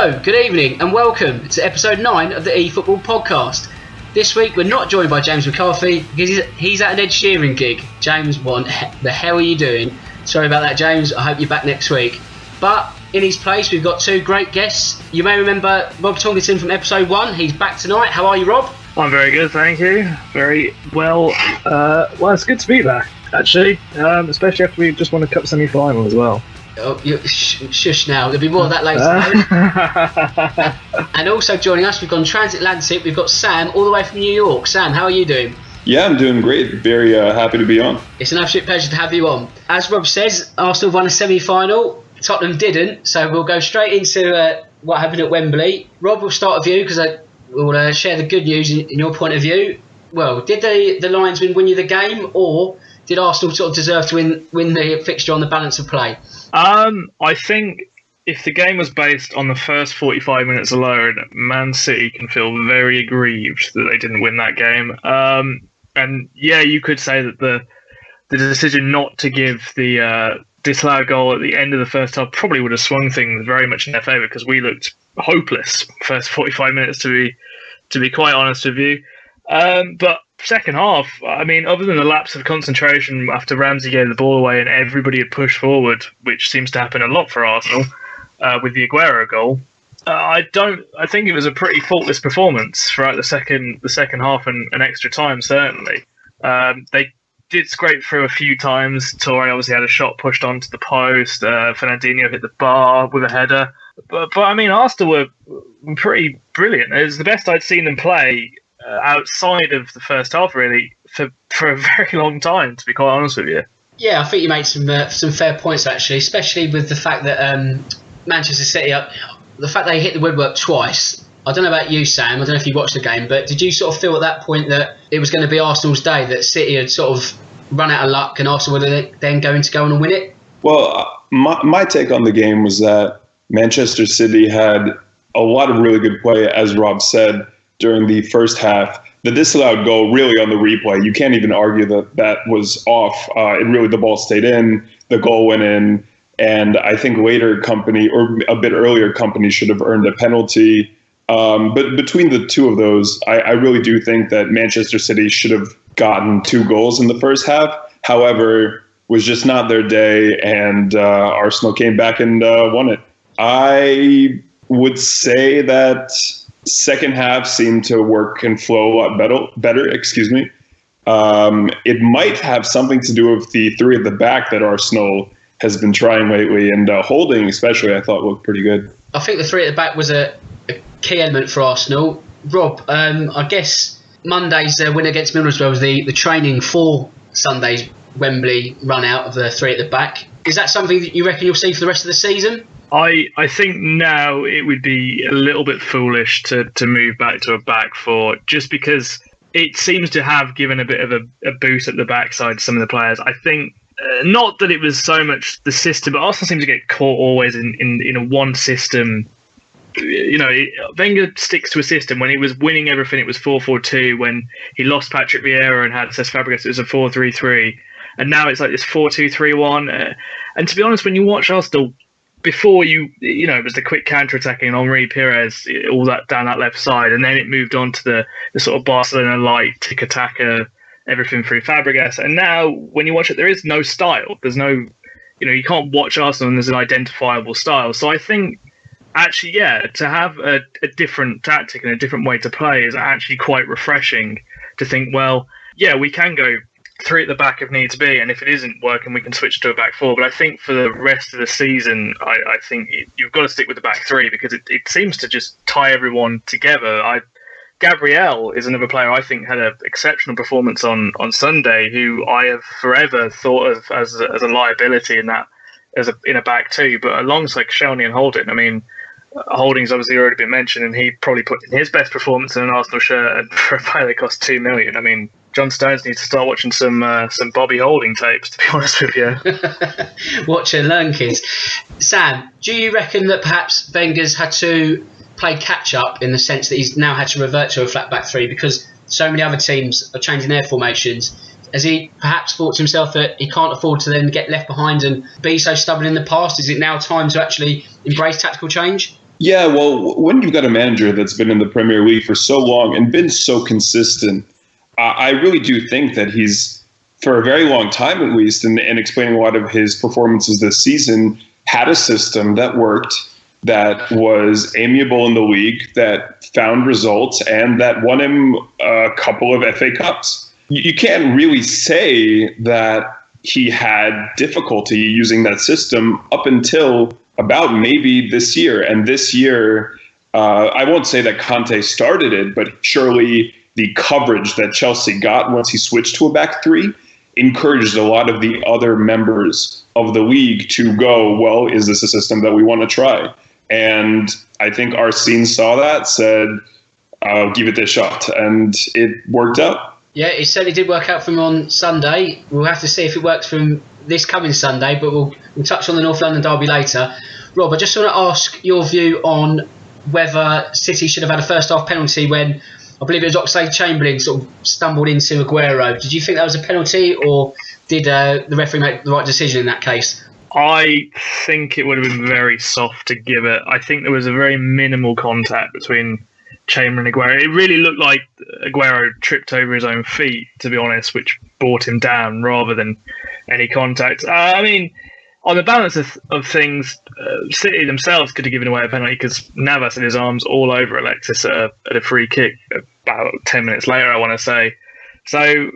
Hello, good evening and welcome to episode 9 of the eFootball podcast. This week we're not joined by James McCarthy because he's at an Ed Sheeran gig. James, what the hell are you doing? Sorry about that, James. I hope you're back next week. But in his place we've got two great guests. You may remember Rob Tomkinson from episode 1. He's back tonight. How are you, Rob? I'm very good, thank you. Very well. Well, it's good to be back, actually. Especially after we just won a cup semi-final as well. Oh, shush now. There'll be more of that later. And also joining us, we've gone transatlantic. We've got Sam all the way from New York. Sam, how are you doing? Yeah, I'm doing great. Very happy to be on. It's an absolute pleasure to have you on. As Rob says, Arsenal won a semi-final. Tottenham didn't. So we'll go straight into what happened at Wembley. Rob, we'll start with you because we'll share the good news in your point of view. Well, did the linesmen win you the game, or did Arsenal sort of deserve to win the fixture on the balance of play? I think if the game was based on the first 45 minutes alone, Man City can feel very aggrieved that they didn't win that game. And yeah, you could say that the decision not to give the disallowed goal at the end of the first half probably would have swung things very much in their favour, because we looked hopeless first 45 minutes, to be quite honest with you. But second half, I mean, other than the lapse of concentration after Ramsey gave the ball away and everybody had pushed forward, which seems to happen a lot for Arsenal with the Aguero goal, I think it was a pretty faultless performance throughout the second half and extra time. Certainly, they did scrape through a few times. Torre obviously had a shot pushed onto the post. Fernandinho hit the bar with a header. But I mean, Arsenal were pretty brilliant. It was the best I'd seen them play outside of the first half, really, for a very long time, to be quite honest with you. Yeah, I think you made some fair points, actually, especially with the fact that Manchester City, the fact they hit the woodwork twice. I don't know about you, Sam, I don't know if you watched the game, but did you sort of feel at that point that it was going to be Arsenal's day, that City had sort of run out of luck and Arsenal were then going to go on and win it? Well, my take on the game was that Manchester City had a lot of really good play, as Rob said, during the first half. The disallowed goal, really, on the replay, you can't even argue that was off. The ball stayed in, the goal went in, and I think later Company, or a bit earlier Company, should have earned a penalty. But between the two of those, I really do think that Manchester City should have gotten 2 goals in the first half. However, was just not their day, and Arsenal came back and won it. I would say that second half seemed to work and flow a lot better. It might have something to do with the 3 at the back that Arsenal has been trying lately, and Holding especially, I thought, looked pretty good. I think the 3 at the back was a key element for Arsenal. Rob, I guess Monday's win against Middlesbrough was the training for Sunday's Wembley run out of the 3 at the back. Is that something that you reckon you'll see for the rest of the season? I think now it would be a little bit foolish to move back to a back 4, just because it seems to have given a bit of a boost at the backside to some of the players. I think not that it was so much the system, but Arsenal seems to get caught always in a one system. You know, Wenger sticks to a system. When he was winning everything, it was 4-4-2. When he lost Patrick Vieira and had Cesc Fabregas, it was a 4-3-3. And now it's like this 4-2-3-1. And to be honest, when you watch Arsenal, before it was the quick counter-attacking and Henri Pires, all that down that left side, and then it moved on to the sort of Barcelona-like tiki-taka, everything through Fabregas. And now, when you watch it, there is no style. There's no, you can't watch Arsenal and there's an identifiable style. So I think, actually, to have a different tactic and a different way to play is actually quite refreshing. To think, well, yeah, we can go 3 at the back if needs be, and if it isn't working, we can switch to a back 4. But I think for the rest of the season, I think you've got to stick with the back 3, because it seems to just tie everyone together. Gabriel is another player I think had an exceptional performance on Sunday, who I have forever thought of as a liability in a back 2. But alongside Koscielny and Holding, I mean, Holding's obviously already been mentioned, and he probably put in his best performance in an Arsenal shirt, and for a player that cost $2 million. I mean, John Stones needs to start watching some Bobby Holding tapes, to be honest with you. Watch and learn, kids. Sam, do you reckon that perhaps Wenger's had to play catch-up in the sense that he's now had to revert to a flat back 3 because so many other teams are changing their formations? Has he perhaps thought to himself that he can't afford to then get left behind and be so stubborn in the past? Is it now time to actually embrace tactical change? Yeah, well, when you've got a manager that's been in the Premier League for so long and been so consistent, I really do think that he's, for a very long time at least, and explaining a lot of his performances this season, had a system that worked, that was amiable in the league, that found results, and that won him a couple of FA Cups. You can't really say that he had difficulty using that system up until about maybe this year. And this year, I won't say that Conte started it, but surely the coverage that Chelsea got once he switched to a back three encouraged a lot of the other members of the league to go, well, is this a system that we want to try? And I think Arsene saw that, said, I'll give it a shot. And it worked out. Yeah, it certainly did work out for him on Sunday. We'll have to see if it works for him this coming Sunday, but we'll touch on the North London derby later. Rob, I just want to ask your view on whether City should have had a first-half penalty when, I believe it was Oxlade-Chamberlain sort of stumbled into Aguero. Did you think that was a penalty, or did the referee make the right decision in that case? I think it would have been very soft to give it. I think there was a very minimal contact between Chamberlain and Aguero. It really looked like Aguero tripped over his own feet, to be honest, which brought him down rather than any contact. I mean, on the balance of things, City themselves could have given away a penalty because Navas had his arms all over Alexis at a free kick about 10 minutes later, I want to say. So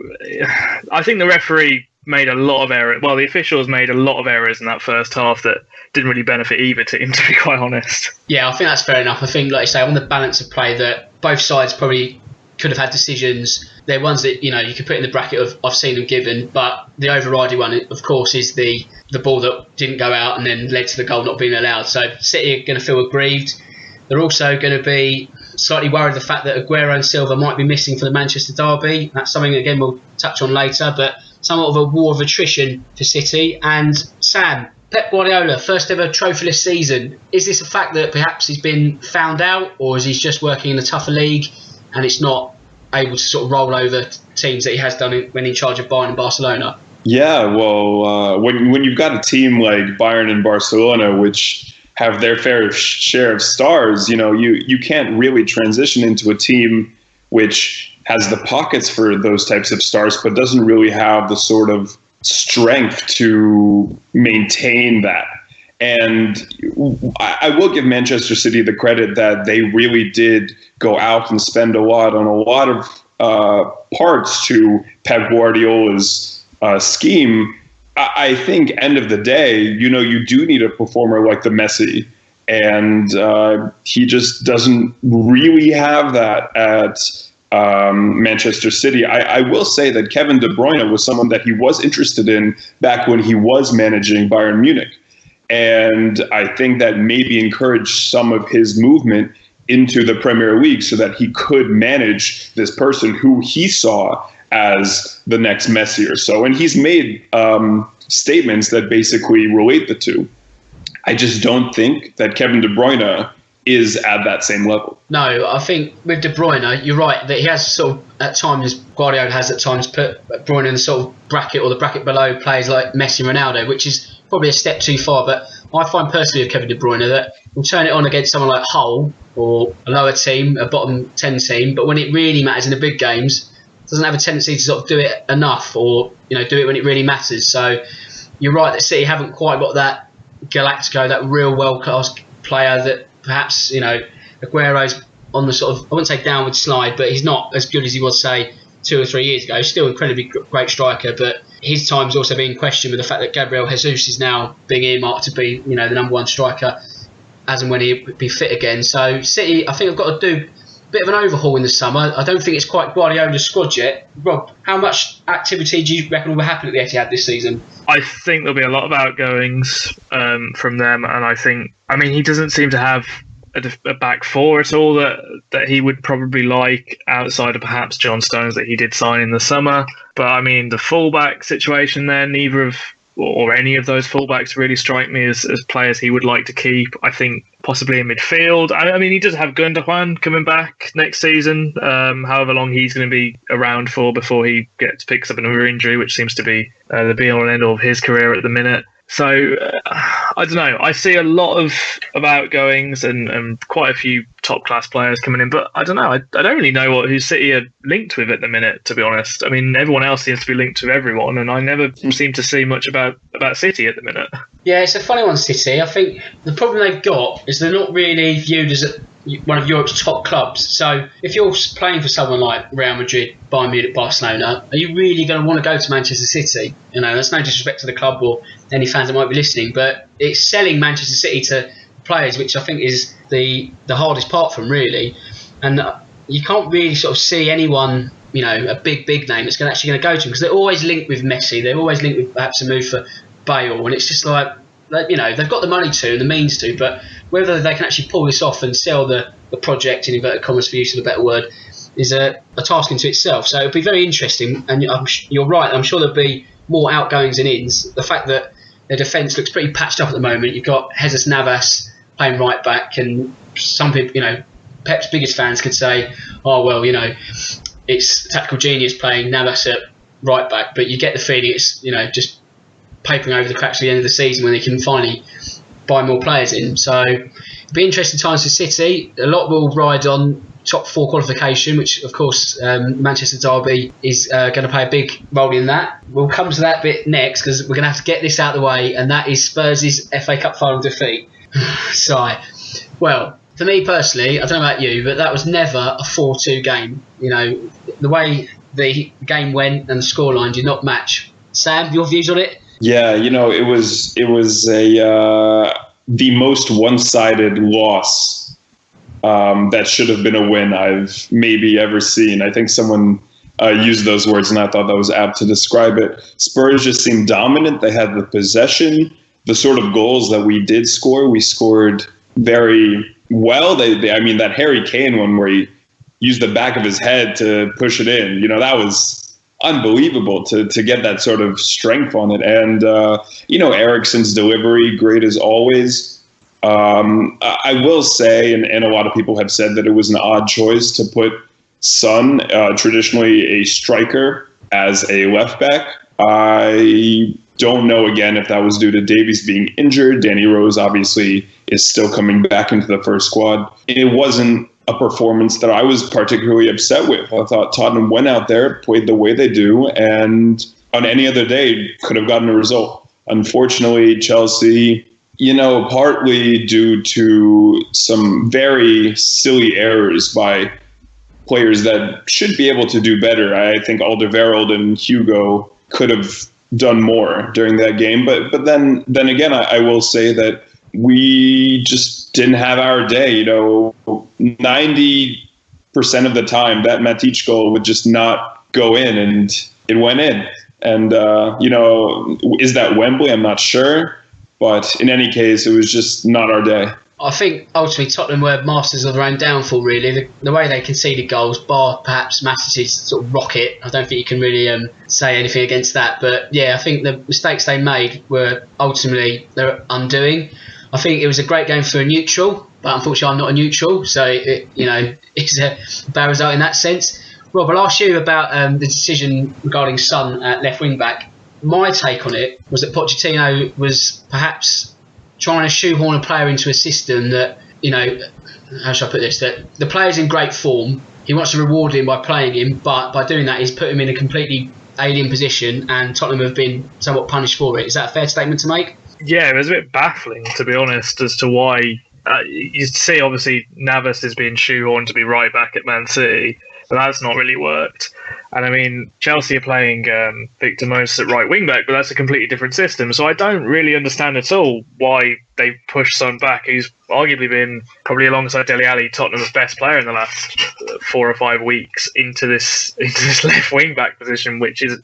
I think the referee made a lot of errors. Well, the officials made a lot of errors in that first half that didn't really benefit either team, to be quite honest. Yeah, I think that's fair enough. I think, like you say, on the balance of play, that both sides probably could have had decisions. They're ones that, you could put in the bracket of I've seen them given, but the overriding one, of course, is the ball that didn't go out and then led to the goal not being allowed. So City are going to feel aggrieved. They're also going to be slightly worried the fact that Aguero and Silva might be missing for the Manchester derby. That's something, again, we'll touch on later, but somewhat of a war of attrition for City. And Sam, Pep Guardiola, first ever trophyless season. Is this a fact that perhaps he's been found out, or is he just working in a tougher league and it's not able to sort of roll over teams that he has done when in charge of Bayern and Barcelona? Yeah, well, when you've got a team like Bayern and Barcelona, which have their fair share of stars, you can't really transition into a team which has the pockets for those types of stars, but doesn't really have the sort of strength to maintain that. And I will give Manchester City the credit that they really did go out and spend a lot on a lot of parts to Pep Guardiola's scheme. I think end of the day, you do need a performer like the Messi, and he just doesn't really have that at Manchester City. I will say that Kevin De Bruyne was someone that he was interested in back when he was managing Bayern Munich. And I think that maybe encouraged some of his movement into the Premier League so that he could manage this person who he saw as the next Messi or so. And he's made statements that basically relate the two. I just don't think that Kevin De Bruyne is at that same level. No, I think with De Bruyne, you're right that he has sort of at times, Guardiola has at times put De Bruyne in the sort of bracket or the bracket below players like Messi and Ronaldo, which is probably a step too far. But I find personally with Kevin De Bruyne that we'll turn it on against someone like Hull or a lower team, a bottom 10 team, but when it really matters in the big games, doesn't have a tendency to sort of do it enough or do it when it really matters. So you're right that City haven't quite got that Galactico, that real world-class player that perhaps, Aguero's on the sort of, I wouldn't say downward slide, but he's not as good as he was, say, 2 or 3 years ago. He's still an incredibly great striker, but his time's also being questioned with the fact that Gabriel Jesus is now being earmarked to be, the number one striker as and when he'll be fit again. So City, I think, have got to do a bit of an overhaul in the summer. I don't think it's quite Guardiola's squad yet. Rob, how much activity do you reckon will happen at the Etihad this season? I think there'll be a lot of outgoings from them, and he doesn't seem to have a back four at all that he would probably like outside of perhaps John Stones that he did sign in the summer. But the fullback situation there, neither of or any of those fullbacks really strike me as players he would like to keep. I think possibly in midfield. He does have Gundogan coming back next season, however long he's going to be around for before he picks up another injury, which seems to be the be-all and end-all of his career at the minute. So I don't know. I see a lot of outgoings and quite a few top class players coming in, but I don't know. I don't really know who City are linked with at the minute, to be honest. I mean, everyone else seems to be linked with everyone, and I never seem to see much about City at the minute. Yeah, it's a funny one, City. I think the problem they've got is they're not really viewed as one of Europe's top clubs. So if you're playing for someone like Real Madrid, Bayern Munich, Barcelona, are you really going to want to go to Manchester City? You know, that's no disrespect to the club or any fans that might be listening, but it's selling Manchester City to players, which I think is the hardest part for them, really. And you can't really sort of see anyone, you know, a big name that's actually going to go to them, because they're always linked with Messi. They're always linked with perhaps a move for Bale, and it's just like, you know, they've got the money to and the means to, but whether they can actually pull this off and sell the project, in inverted commas for use of a better word, is a task into itself. So it'll be very interesting, and you're right, I'm sure there'll be more outgoings and ins. The fact that their defence looks pretty patched up at the moment. You've got Jesus Navas playing right back, and some people, you know, Pep's biggest fans could say, oh, well, you know, it's tactical genius playing Navas at right back, but you get the feeling it's, you know, just papering over the cracks at the end of the season when they can finally buy more players in. So it'll be interesting times for City. A lot will ride on top 4 qualification, which of course Manchester derby is going to play a big role in that. We'll come to that bit next, because we're going to have to get this out of the way, and that is Spurs' FA Cup final defeat. Sigh. Well, for me personally, I don't know about you, but that was never a 4-2 game. You know, the way the game went and the scoreline did not match. Sam, your views on it? Yeah, you know, it was the most one-sided loss that should have been a win I've maybe ever seen. I think someone used those words, and I thought that was apt to describe it. Spurs just seemed dominant. They had the possession. The sort of goals that we did score, we scored very well. I mean, that Harry Kane one where he used the back of his head to push it in, you know, that was unbelievable to get that sort of strength on it. And, you know, Eriksen's delivery, great as always. I will say, and a lot of people have said that it was an odd choice to put Son, traditionally a striker, as a left back. I don't know, again, if that was due to Davies being injured. Danny Rose obviously is still coming back into the first squad. It wasn't a performance that I was particularly upset with. I thought Tottenham went out there, played the way they do, and on any other day could have gotten a result. Unfortunately, Chelsea, you know, partly due to some very silly errors by players that should be able to do better. I think Alderweireld and Hugo could have done more during that game. But then again, I will say that we just didn't have our day. You know, 90% of the time that Matic goal would just not go in, and it went in. And, you know, is that Wembley? I'm not sure. But in any case, it was just not our day. I think ultimately Tottenham were masters of their own downfall, really. The way they conceded goals, bar perhaps Matic's sort of rocket, I don't think you can really say anything against that. But yeah, I think the mistakes they made were ultimately their undoing. I think it was a great game for a neutral, but unfortunately I'm not a neutral, so it's a bad result in that sense. Rob, I'll ask you about the decision regarding Son at left wing back. My take on it was that Pochettino was perhaps trying to shoehorn a player into a system that, you know, how should I put this, that the player's in great form, he wants to reward him by playing him, but by doing that he's put him in a completely alien position, and Tottenham have been somewhat punished for it. Is that a fair statement to make? Yeah, it was a bit baffling, to be honest, as to why. You see, obviously, Navas is being shoehorned to be right back at Man City, but that's not really worked. And I mean, Chelsea are playing Victor Moses at right wing back, but that's a completely different system. So I don't really understand at all why they pushed Son back, who's arguably been, probably alongside Dele Alli, Tottenham's best player in the last 4 or 5 weeks, into this left wing back position, which is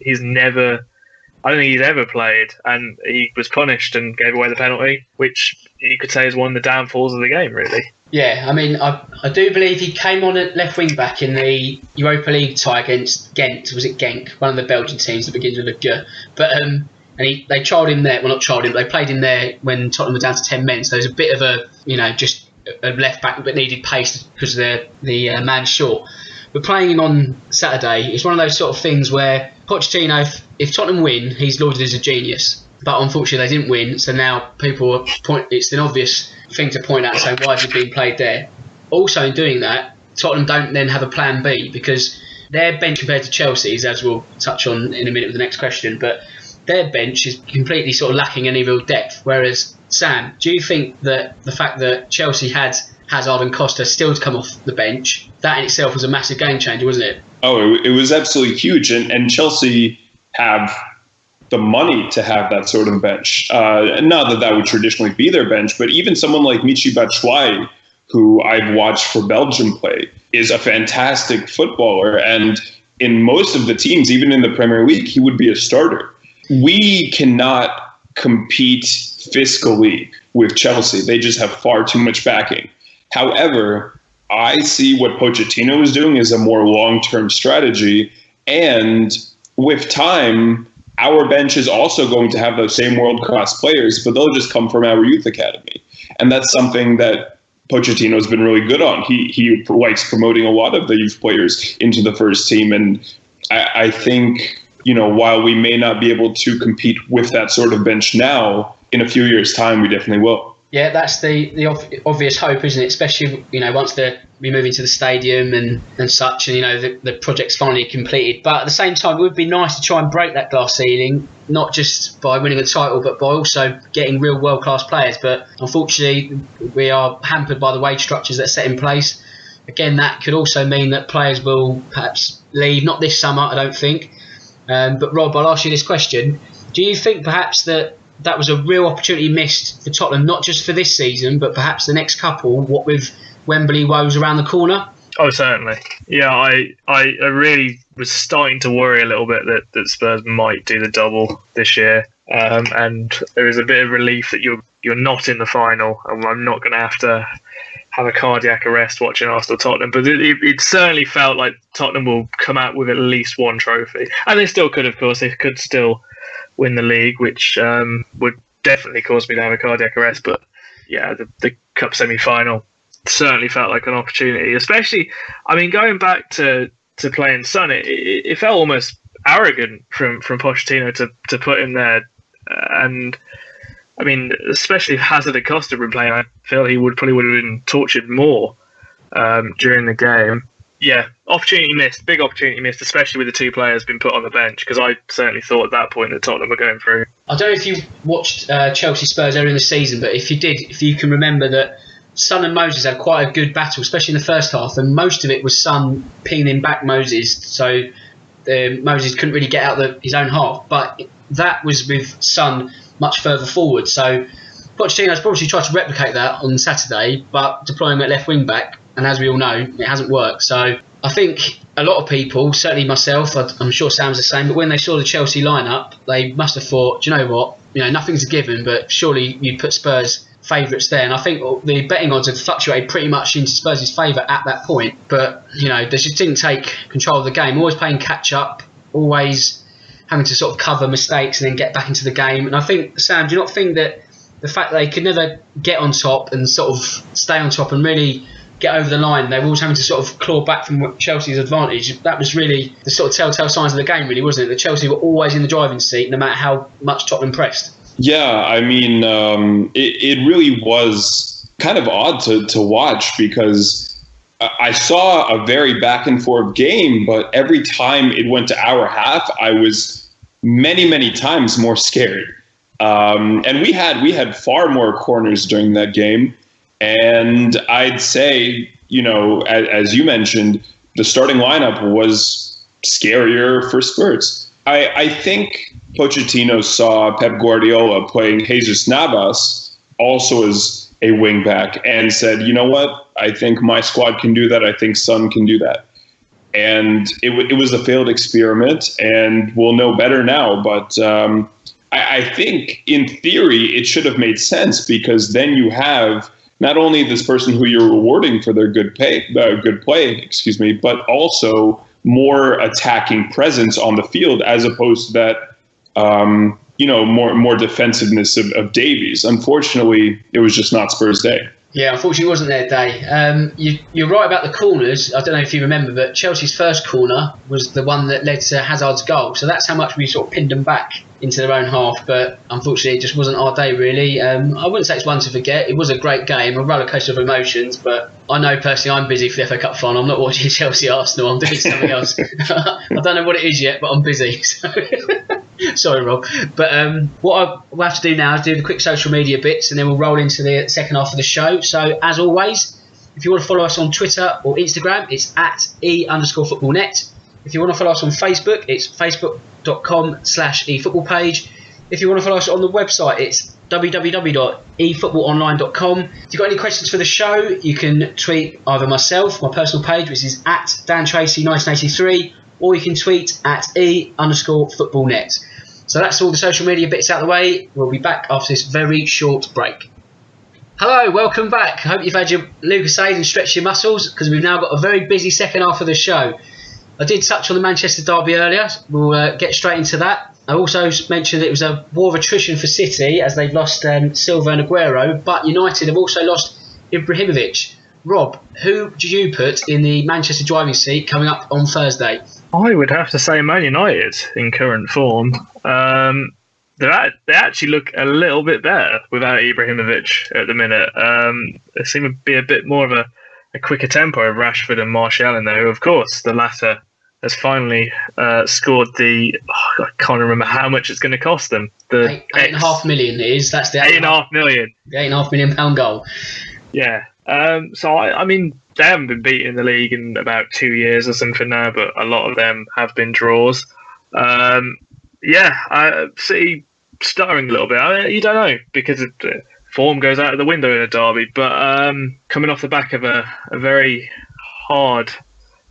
I don't think he's ever played, and he was punished and gave away the penalty, which you could say is one of the downfalls of the game, really. Yeah, I mean, I do believe he came on at left wing back in the Europa League tie against Ghent. Was it Genk? One of the Belgian teams that begins with a G. But and they trialled him there. Well, not trialled him. They played him there when Tottenham were down to 10 men. So there's a bit of a, just a left back but needed pace because they're the man short. But playing him on Saturday is one of those sort of things where Pochettino, if Tottenham win, he's lauded as a genius. but unfortunately they didn't win. So now it's an obvious thing to point out and say, why is it being played there? Also, in doing that, Tottenham don't then have a plan B, because their bench compared to Chelsea's, as we'll touch on in a minute with the next question, but their bench is completely sort of lacking any real depth. Whereas, Sam, do you think that the fact that Chelsea had Hazard and Costa still to come off the bench, that in itself was a massive game changer, wasn't it? Oh, it was absolutely huge. And Chelsea have the money to have that sort of bench. Not that would traditionally be their bench, but even someone like Michy Batshuayi, who I've watched for Belgium play, is a fantastic footballer. And in most of the teams, even in the Premier League, he would be a starter. We cannot compete fiscally with Chelsea. They just have far too much backing. However, I see what Pochettino is doing as a more long-term strategy. And with time, our bench is also going to have those same world-class players, but they'll just come from our youth academy. And that's something that Pochettino has been really good on. He likes promoting a lot of the youth players into the first team. And I think, while we may not be able to compete with that sort of bench now, in a few years' time, we definitely will. Yeah, that's the obvious hope, isn't it? Especially, once we move into the stadium and such, and, the project's finally completed. But at the same time, it would be nice to try and break that glass ceiling, not just by winning a title, but by also getting real world-class players. But unfortunately, we are hampered by the wage structures that are set in place. Again, that could also mean that players will perhaps leave, not this summer, I don't think. But Rob, I'll ask you this question. Do you think perhaps that was a real opportunity missed for Tottenham, not just for this season, but perhaps the next couple, what with Wembley woes around the corner? Oh, certainly. Yeah, I really was starting to worry a little bit that Spurs might do the double this year. And there is a bit of relief that you're not in the final, and I'm not going to have a cardiac arrest watching Arsenal-Tottenham. But it certainly felt like Tottenham will come out with at least one trophy. And they still could, of course. They could still win the league, which would definitely cause me to have a cardiac arrest. But yeah, the cup semi-final certainly felt like an opportunity, especially, going back to playing Son, it felt almost arrogant from Pochettino to put him there. And especially if Hazard and Costa had been playing, I feel he probably would have been tortured more during the game. Yeah, big opportunity missed, especially with the two players being put on the bench, because I certainly thought at that point that Tottenham were going through. I don't know if you watched Chelsea Spurs earlier in the season, but if you did, if you can remember that Son and Moses had quite a good battle, especially in the first half, and most of it was Son pinning back Moses, so Moses couldn't really get out his own half, but that was with Son much further forward. So Pochettino's probably tried to replicate that on Saturday, but deploying at left wing back, and as we all know, it hasn't worked. So I think a lot of people, certainly myself, I'm sure Sam's the same, but when they saw the Chelsea lineup, they must have thought, do you know what, nothing's a given, but surely you'd put Spurs favourites there. And I think the betting odds had fluctuated pretty much into Spurs' favour at that point. But, they just didn't take control of the game, always playing catch-up, always having to sort of cover mistakes and then get back into the game. And I think, Sam, do you not think that the fact that they could never get on top and sort of stay on top and really get over the line, they were always having to sort of claw back from Chelsea's advantage? That was really the sort of telltale signs of the game, really, wasn't it? That Chelsea were always in the driving seat, no matter how much Tottenham pressed. Yeah, it really was kind of odd to watch, because I saw a very back and forth game, but every time it went to our half, I was many, many times more scared. And we had far more corners during that game. And I'd say, as you mentioned, the starting lineup was scarier for Spurs. I think Pochettino saw Pep Guardiola playing Jesus Navas also as a wing back and said, you know what, I think my squad can do that. I think Son can do that. And it was a failed experiment, and we'll know better now. But I think in theory it should have made sense, because then you have not only this person who you're rewarding for their good play, but also more attacking presence on the field, as opposed to that, more defensiveness of Davies. Unfortunately, it was just not Spurs' day. Yeah, unfortunately it wasn't their day. You're right about the corners. I don't know if you remember, but Chelsea's first corner was the one that led to Hazard's goal. So that's how much we sort of pinned them back into their own half. But unfortunately, it just wasn't our day, really. I wouldn't say it's one to forget. It was a great game, a rollercoaster of emotions. But I know personally I'm busy for the FA Cup final. I'm not watching Chelsea Arsenal. I'm doing something else. I don't know what it is yet, but I'm busy. So. Sorry, Rob. But what we'll have to do now is do the quick social media bits, and then we'll roll into the second half of the show. So, as always, if you want to follow us on Twitter or Instagram, it's at @e_footballnet. If you want to follow us on Facebook, it's facebook.com/efootballpage. If you want to follow us on the website, it's www.efootballonline.com. If you've got any questions for the show, you can tweet either myself, my personal page, which is at DanTracy1983, or you can tweet at @e_footballnet. So that's all the social media bits out of the way. We'll be back after this very short break. Hello, welcome back. I hope you've had your Lucozade and stretched your muscles, because we've now got a very busy second half of the show. I did touch on the Manchester derby earlier. We'll get straight into that. I also mentioned it was a war of attrition for City as they've lost Silva and Aguero, but United have also lost Ibrahimovic. Rob, who did you put in the Manchester driving seat coming up on Thursday? I would have to say Man United in current form. They actually look a little bit better without Ibrahimovic at the minute. They seem to be a bit more of a quicker tempo of Rashford and Martial in there, who, of course, the latter has finally scored I can't remember how much it's going to cost them. The £8.5 million it is. That's the £8.5 million. The £8.5 million goal. Yeah. So, I mean, they haven't been beaten in the league in about 2 years or something now, but a lot of them have been draws. City stuttering a little bit. You don't know, because form goes out of the window in a derby. But coming off the back of a very hard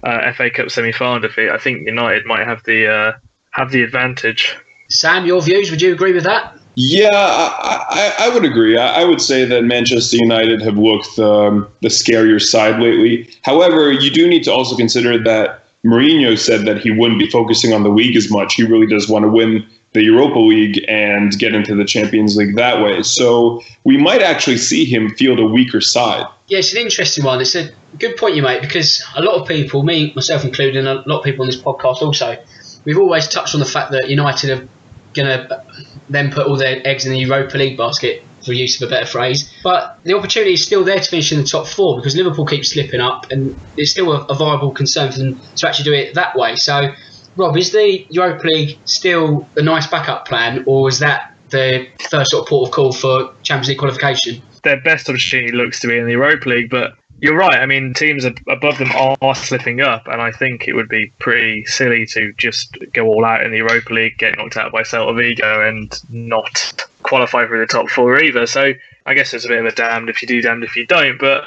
FA Cup semi-final defeat, I think United might have the advantage. Sam, your views? Would you agree with that? Yeah, I would agree. I would say that Manchester United have looked the scarier side lately. However, you do need to also consider that Mourinho said that he wouldn't be focusing on the league as much. He really does want to win the Europa League and get into the Champions League that way. So we might actually see him field a weaker side. Yeah, it's an interesting one. It's a good point you make, because a lot of people, me, myself included, and a lot of people on this podcast also, we've always touched on the fact that United are going to then put all their eggs in the Europa League basket, for use of a better phrase. But the opportunity is still there to finish in the top four, because Liverpool keeps slipping up, and it's still a viable concern for them to actually do it that way. So, Rob, is the Europa League still a nice backup plan, or is that the first sort of port of call for Champions League qualification? Their best opportunity looks to be in the Europa League, but you're right. I mean, teams above them are slipping up, and I think it would be pretty silly to just go all out in the Europa League, get knocked out by Celta Vigo, and not qualify for the top four either. So I guess it's a bit of a damned if you do, damned if you don't. But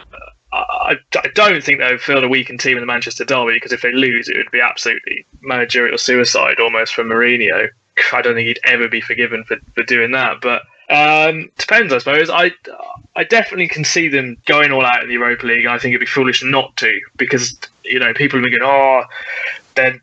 I don't think they would field a weakened team in the Manchester derby, because if they lose, it would be absolutely managerial suicide almost from Mourinho. I don't think he'd ever be forgiven for doing that. But depends, I suppose. I definitely can see them going all out in the Europa League, and I think it'd be foolish not to, because people have been going, they're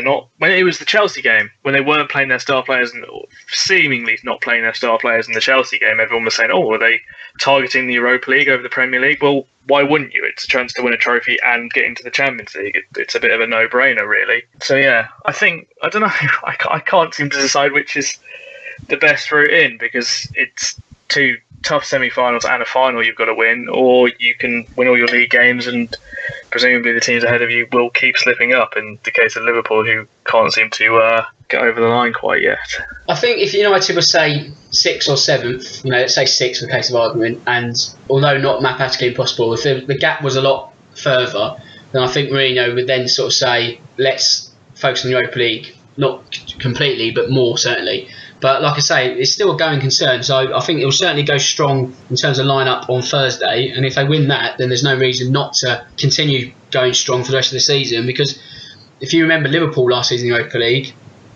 not. When it was the Chelsea game, when they weren't playing their star players and seemingly not playing their star players in the Chelsea game, everyone was saying, are they targeting the Europa League over the Premier League? Well, why wouldn't you? It's a chance to win a trophy and get into the Champions League. It's a bit of a no-brainer, really. So yeah, I don't know. I can't seem to decide which is the best route in, because it's two tough semi-finals and a final you've got to win, or you can win all your league games and presumably the teams ahead of you will keep slipping up, in the case of Liverpool, who can't seem to get over the line quite yet. I think if United were, say, 6th or 7th, let's say 6th for the case of argument, and although not mathematically impossible, if the gap was a lot further, then I think Mourinho would then sort of say, let's focus on the Europa League, not completely, but more certainly. But like I say, it's still a going concern, so I think it will certainly go strong in terms of lineup on Thursday. And if they win that, then there's no reason not to continue going strong for the rest of the season. Because if you remember Liverpool last season in the Europa League,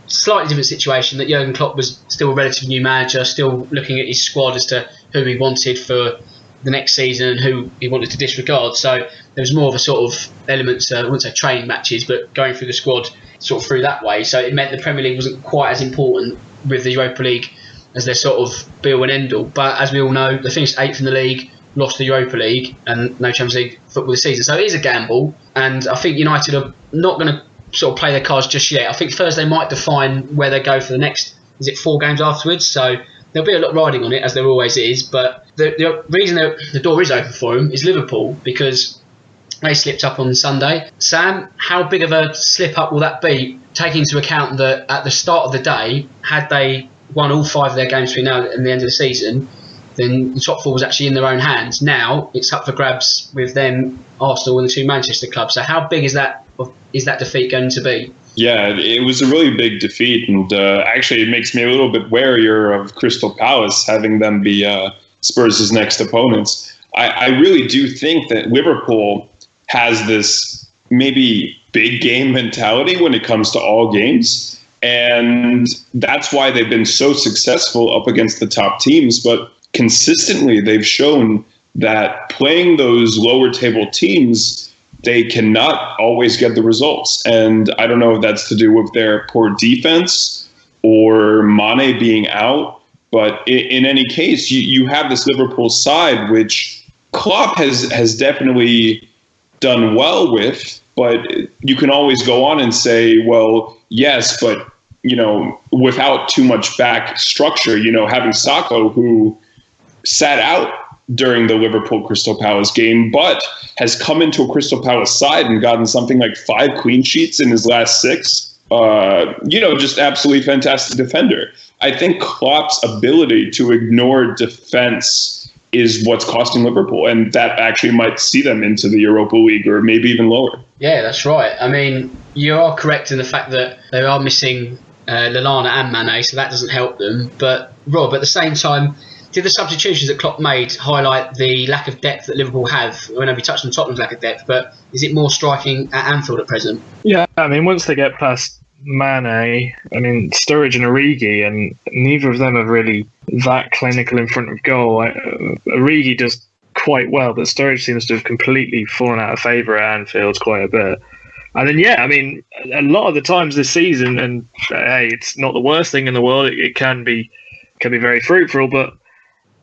slightly different situation, that Jurgen Klopp was still a relatively new manager, still looking at his squad as to who he wanted for the next season and who he wanted to disregard. So there was more of a sort of element to, I wouldn't say training matches, but going through the squad sort of through that way. So it meant the Premier League wasn't quite as important with the Europa League as their sort of be all and end all. But as we all know, they finished 8th in the league, lost the Europa League and no Champions League football this season. So it is a gamble, and I think United are not going to sort of play their cards just yet. I think Thursday might define where they go for the next, is it 4 games afterwards? So there'll be a lot riding on it, as there always is. But the reason the door is open for them is Liverpool, because they slipped up on Sunday. Sam, how big of a slip up will that be, taking into account that at the start of the day, had they won all 5 of their games between now and the end of the season, then the top 4 was actually in their own hands. Now it's up for grabs with them, Arsenal and the 2 Manchester clubs. So how big is that defeat going to be? Yeah, it was a really big defeat, and actually it makes me a little bit warier of Crystal Palace, having them be Spurs' next opponents. I really do think that Liverpool has this maybe big game mentality when it comes to all games, and that's why they've been so successful up against the top teams. But consistently, they've shown that playing those lower table teams, they cannot always get the results. And I don't know if that's to do with their poor defense or Mane being out. But in any case, you have this Liverpool side, which Klopp has definitely done well with. But you can always go on and say, well, yes, but, without too much back structure, having Sakho, who sat out during the Liverpool Crystal Palace game, but has come into a Crystal Palace side and gotten something like 5 clean sheets in his last 6. Just absolutely fantastic defender. I think Klopp's ability to ignore defense is what's costing Liverpool, and that actually might see them into the Europa League or maybe even lower. Yeah, that's right. I mean, you are correct in the fact that they are missing Lallana and Mane, so that doesn't help them. But Rob, at the same time, did the substitutions that Klopp made highlight the lack of depth that Liverpool have? I know we touched on Tottenham's lack of depth, but is it more striking at Anfield at present? Yeah, I mean, once they get past Mane, Sturridge and Origi, and neither of them are really that clinical in front of goal. Origi does quite well, but Sturridge seems to have completely fallen out of favour at Anfield quite a bit. And then, a lot of the times this season, and hey, it's not the worst thing in the world. It can be very fruitful, but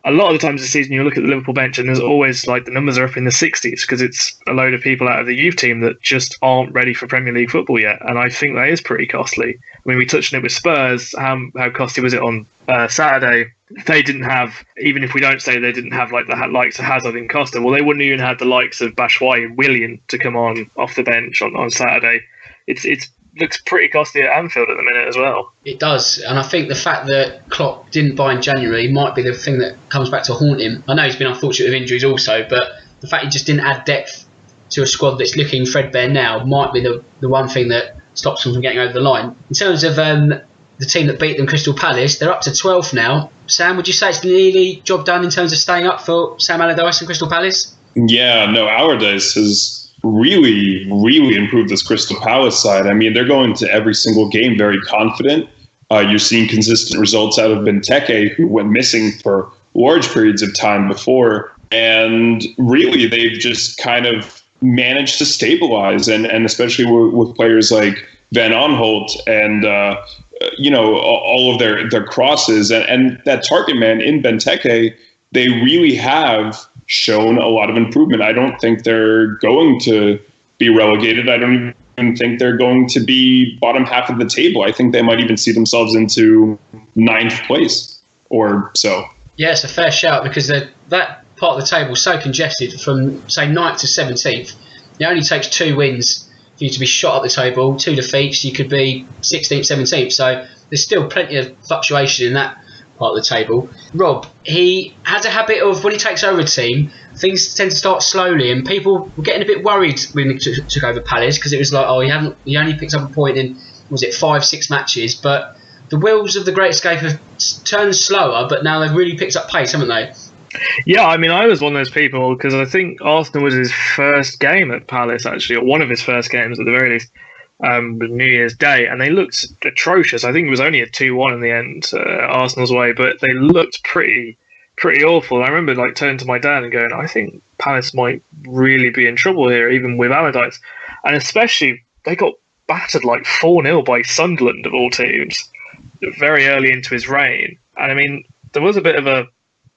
a lot of the times this season you look at the Liverpool bench and there's always the numbers are up in the 60s because it's a load of people out of the youth team that just aren't ready for Premier League football yet. And I think that is pretty costly. I mean, we touched on it with Spurs. How costly was it on Saturday? They didn't have, even if we don't say they didn't have the likes of Hazard and Costa, well, they wouldn't even have the likes of Batshuayi and Willian to come on off the bench on Saturday. It's looks pretty costly at Anfield at the minute as well. It does, and I think the fact that Klopp didn't buy in January might be the thing that comes back to haunt him. I know he's been unfortunate with injuries also, but the fact he just didn't add depth to a squad that's looking threadbare now might be the one thing that stops them from getting over the line. In terms of the team that beat them, Crystal Palace, they're up to 12th now. Sam, would you say it's nearly job done in terms of staying up for Sam Allardyce and Crystal Palace? Yeah, no, Allardyce has really, really improved this Crystal Palace side. I mean, they're going to every single game very confident. You're seeing consistent results out of Benteke, who went missing for large periods of time before. And really, they've just kind of managed to stabilize, and especially with players like Van Aanholt and, all of their crosses. And that target man in Benteke, they really have shown a lot of improvement. I don't think they're going to be relegated. I don't even think they're going to be bottom half of the table. I think they might even see themselves into 9th place or so. Yeah, it's a fair shout because that part of the table is so congested from, say, 9th to 17th. It only takes 2 wins for you to be shot up the table, 2 defeats, you could be 16th, 17th. So there's still plenty of fluctuation in that part of the table. Rob, he has a habit of, when he takes over a team, things tend to start slowly, and people were getting a bit worried when he took over Palace because it was like, he only picked up a point in, 5-6 matches, but the wheels of the Great Escape have turned slower, but now they've really picked up pace, haven't they? Yeah, I mean, I was one of those people because I think Arsenal was his first game at Palace, actually, or one of his first games at the very least. New Year's Day, and they looked atrocious. I think it was only a 2-1 in the end, Arsenal's way, but they looked pretty awful. I remember turning to my dad and going, I think Palace might really be in trouble here, even with Allardyce. And especially, they got battered 4-0 by Sunderland, of all teams, very early into his reign. And I mean, there was a bit of a,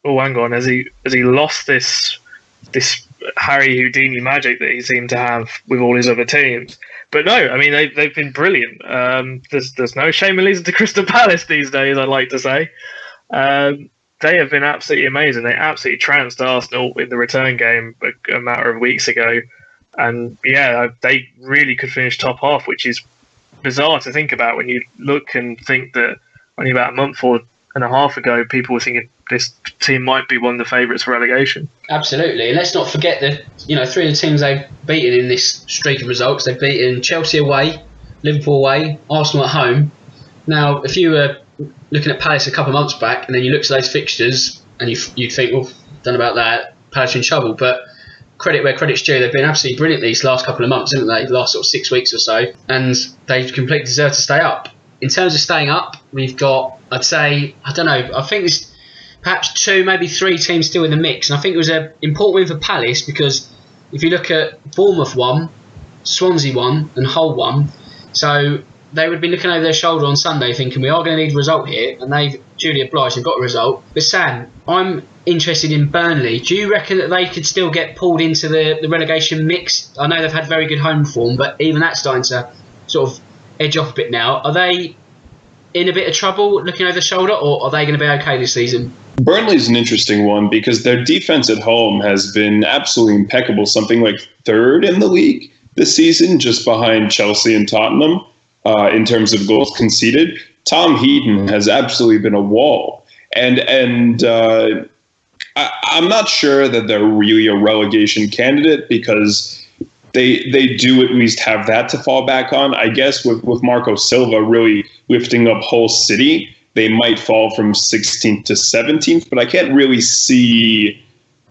hang on, has he lost this this Harry Houdini magic that he seemed to have with all his other teams. But no, I mean they've been brilliant. There's no shame in losing to Crystal Palace these days, I'd like to say. They have been absolutely amazing. They absolutely trounced Arsenal in the return game a matter of weeks ago. And yeah, they really could finish top half, which is bizarre to think about when you look and think that only about a month and a half ago, people were thinking this team might be one of the favourites for relegation. Absolutely. And let's not forget that, three of the teams they've beaten in this streak of results, they've beaten Chelsea away, Liverpool away, Arsenal at home. Now, if you were looking at Palace a couple of months back and then you look at those fixtures and you'd think, well, done about that, Palace are in trouble. But credit where credit's due, they've been absolutely brilliant these last couple of months, haven't they? The last sort of 6 weeks or so. And they completely deserve to stay up. In terms of staying up, we've got, I'd say, I don't know, I think there's perhaps 2, maybe 3 teams still in the mix. And I think it was an important win for Palace because if you look at Bournemouth won, Swansea won and Hull won. So they would be looking over their shoulder on Sunday thinking we are going to need a result here. And they've duly obliged and got a result. But Sam, I'm interested in Burnley. Do you reckon that they could still get pulled into the relegation mix? I know they've had very good home form, but even that's starting to sort of edge off a bit now. Are they in a bit of trouble looking over the shoulder, or are they going to be okay this season? Burnley's an interesting one because their defense at home has been absolutely impeccable, something like 3rd in the league this season, just behind Chelsea and Tottenham in terms of goals conceded. Tom Heaton has absolutely been a wall. And I'm not sure that they're really a relegation candidate because they do at least have that to fall back on. I guess with Marco Silva really lifting up Hull City, they might fall from 16th to 17th, but I can't really see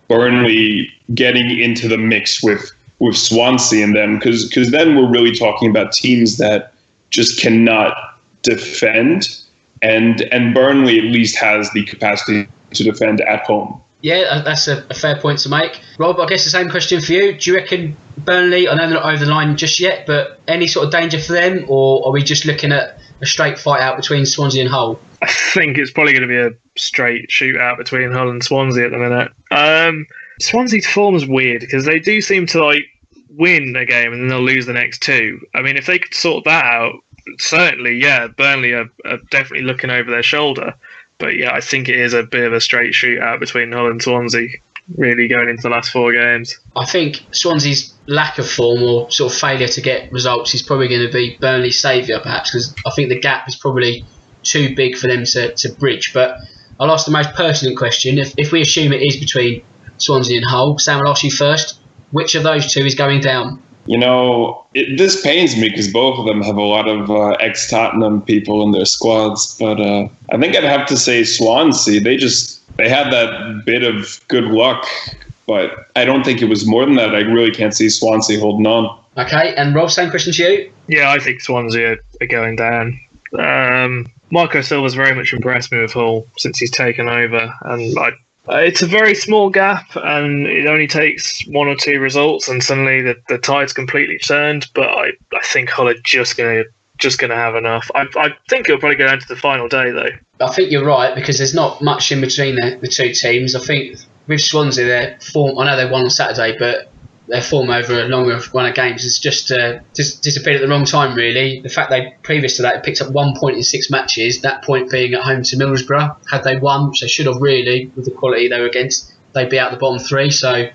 Burnley getting into the mix with Swansea and them because then we're really talking about teams that just cannot defend, and Burnley at least has the capacity to defend at home. Yeah, that's a fair point to make. Rob, I guess the same question for you. Do you reckon Burnley, I know they're not over the line just yet, but any sort of danger for them, or are we just looking at a straight fight out between Swansea and Hull? I think it's probably going to be a straight shootout between Hull and Swansea at the minute. Swansea's form is weird because they do seem to win a game and then they'll lose the next 2. I mean, if they could sort that out, certainly, yeah, Burnley are definitely looking over their shoulder. But yeah, I think it is a bit of a straight shootout between Hull and Swansea, really going into the last 4 games. I think Swansea's lack of form or sort of failure to get results is probably going to be Burnley's saviour, perhaps, because I think the gap is probably too big for them to bridge. But I'll ask the most pertinent question. If we assume it is between Swansea and Hull, Sam, I'll ask you first. Which of those 2 is going down? This pains me because both of them have a lot of ex-Tottenham people in their squads. But I think I'd have to say Swansea. They had that bit of good luck, but I don't think it was more than that. I really can't see Swansea holding on. Okay, and Rob, same question to you? Yeah, I think Swansea are going down. Marco Silva's very much impressed me with Hull since he's taken over, and it's a very small gap, and it only takes 1 or 2 results, and suddenly the tide's completely turned. But I think Hull are just gonna have enough. I think it'll probably go down to the final day, though. I think you're right because there's not much in between the 2 teams. I think with Swansea, their form, I know they won on Saturday, but their form over a longer run of games has just disappeared at the wrong time, really. The fact they, previous to that, picked up 1 point in 6 matches, that point being at home to Middlesbrough. Had they won, which they should have really, with the quality they were against, they'd be out the bottom 3. So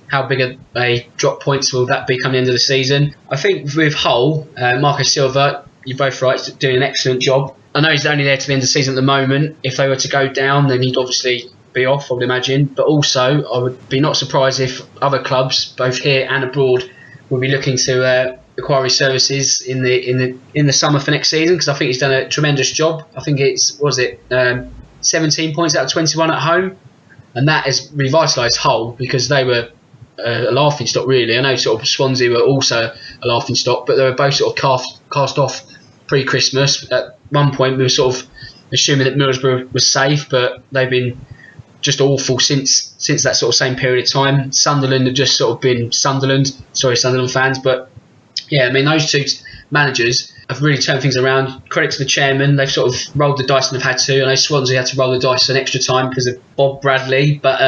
how big a drop points will that be come the end of the season? I think with Hull, Marco Silva, you're both right, doing an excellent job. I know he's only there to the end of the season at the moment. If they were to go down, then he'd obviously be off, I would imagine. But also, I would be not surprised if other clubs, both here and abroad, will be looking to acquire his services in the summer for next season, because I think he's done a tremendous job. I think it's 17 points out of 21 at home, and that has revitalised Hull because they were a laughing stock, really. I know sort of Swansea were also a laughing stock, but they were both sort of cast off pre-Christmas. At one point, we were sort of assuming that Middlesbrough was safe, but they've been just awful since that sort of same period of time. Sunderland have just sort of been Sunderland. Sorry, Sunderland fans, but yeah, I mean those 2 managers. have really turned things around. Credit to the chairman. They've sort of rolled the dice and have had to. I know Swansea had to roll the dice an extra time because of Bob Bradley. But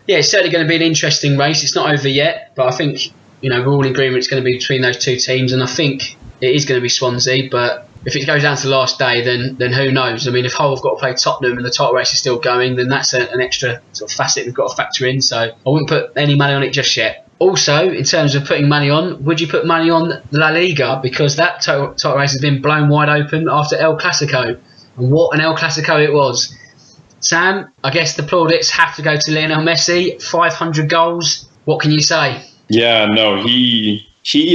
it's certainly going to be an interesting race. It's not over yet, but I think we're all in agreement it's going to be between those two teams, and I think it is going to be Swansea. But if it goes down to the last day, then who knows? I mean, if Hull have got to play Tottenham and the title race is still going, then that's an extra sort of facet we've got to factor in. So I wouldn't put any money on it just yet. Also, in terms of putting money on, would you put money on the La Liga? Because that title race has been blown wide open after El Clasico. And what an El Clasico it was. Sam, I guess the plaudits have to go to Lionel Messi. 500 goals. What can you say? Yeah, no, he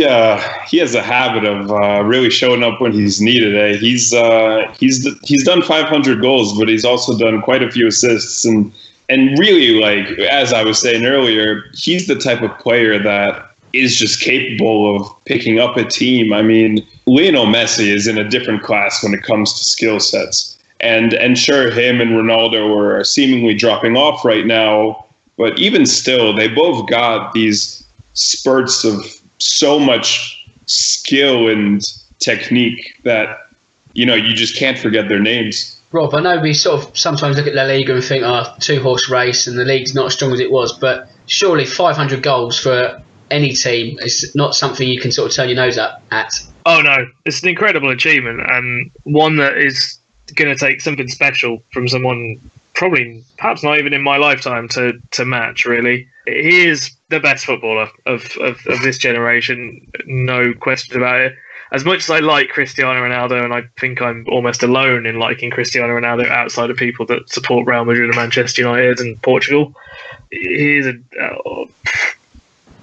has a habit of really showing up when he's needed. He's done 500 goals, but he's also done quite a few assists, and really, like as I was saying earlier, he's the type of player that is just capable of picking up a team. I mean, Lionel Messi is in a different class when it comes to skill sets, and sure, him and Ronaldo are seemingly dropping off right now, but even still, they both got these spurts of so much skill and technique that you just can't forget their names. Rob, I know we sort of sometimes look at La Liga and think, two-horse race and the league's not as strong as it was, but surely 500 goals for any team is not something you can sort of turn your nose up at. Oh no, it's an incredible achievement, and one that is going to take something special from someone probably perhaps not even in my lifetime to match, really. He is the best footballer of this generation, no question about it. As much as I like Cristiano Ronaldo, and I think I'm almost alone in liking Cristiano Ronaldo outside of people that support Real Madrid and Manchester United and Portugal, he is I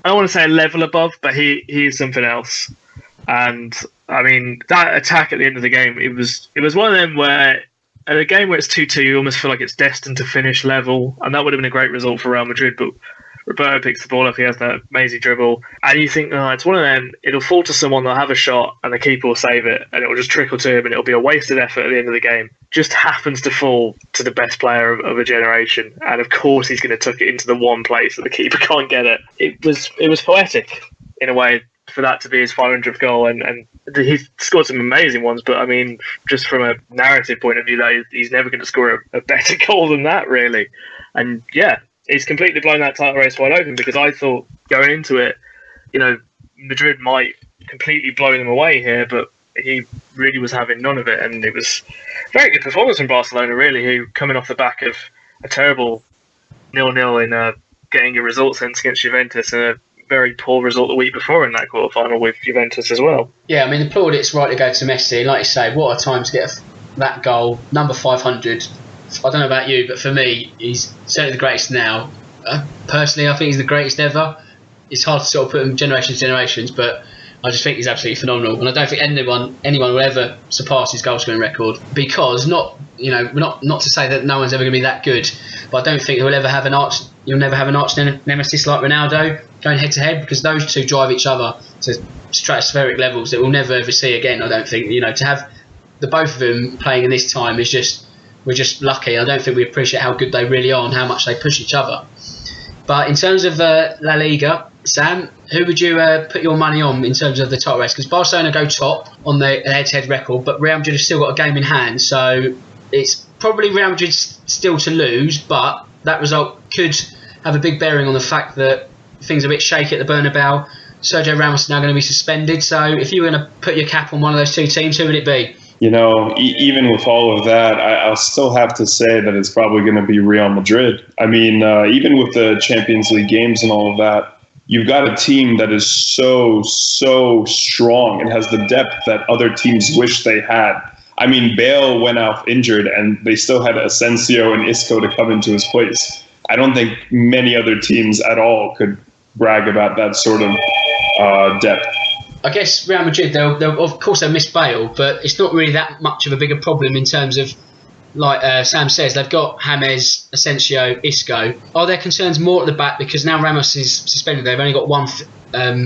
don't want to say a level above, but he is something else. And I mean, that attack at the end of the game, it was one of them where at a game where it's 2-2, you almost feel like it's destined to finish level, and that would have been a great result for Real Madrid, but Roberto picks the ball up, he has that amazing dribble, and you think, it's one of them, it'll fall to someone, they'll have a shot, and the keeper will save it, and it'll just trickle to him, and it'll be a wasted effort at the end of the game. Just happens to fall to the best player of a generation, and of course he's going to tuck it into the one place that the keeper can't get it. It was poetic, in a way, for that to be his 500th goal, and he's scored some amazing ones, but I mean, just from a narrative point of view, that he's never going to score a better goal than that, really. And yeah, he's completely blown that title race wide open, because I thought going into it, Madrid might completely blow them away here, but he really was having none of it, and it was a very good performance from Barcelona, really, who coming off the back of a terrible 0-0 in getting a result sense against Juventus, and a very poor result the week before in that quarterfinal with Juventus as well. Yeah, I mean, the plaudits right to go to Messi. Like you say, what a time to get that goal, number 500. I don't know about you, but for me, he's certainly the greatest now. Personally, I think he's the greatest ever. It's hard to sort of put him generations, but I just think he's absolutely phenomenal, and I don't think anyone will ever surpass his goal scoring record, because not to say that no one's ever going to be that good, but I don't think you'll never have an arch nemesis like Ronaldo going head to head, because those two drive each other to stratospheric levels that we'll never ever see again. I don't think to have the both of them playing in this time is we're just lucky. I don't think we appreciate how good they really are and how much they push each other. But in terms of La Liga, Sam, who would you put your money on in terms of the title race? Because Barcelona go top on the head-to-head record, but Real Madrid have still got a game in hand, so it's probably Real Madrid still to lose, but that result could have a big bearing on the fact that things are a bit shaky at the Bernabeu. Sergio Ramos is now going to be suspended, so if you were going to put your cap on one of those two teams, who would it be? Even with all of that, I'll still have to say that it's probably going to be Real Madrid. I mean, even with the Champions League games and all of that, you've got a team that is so strong and has the depth that other teams wish they had. I mean, Bale went out injured, and they still had Asensio and Isco to come into his place. I don't think many other teams at all could brag about that sort of depth. I guess Real Madrid, they'll of course they'll miss Bale, but it's not really that much of a bigger problem in terms of, like Sam says, they've got James, Asensio, Isco. Are there concerns more at the back, because now Ramos is suspended? They've only got one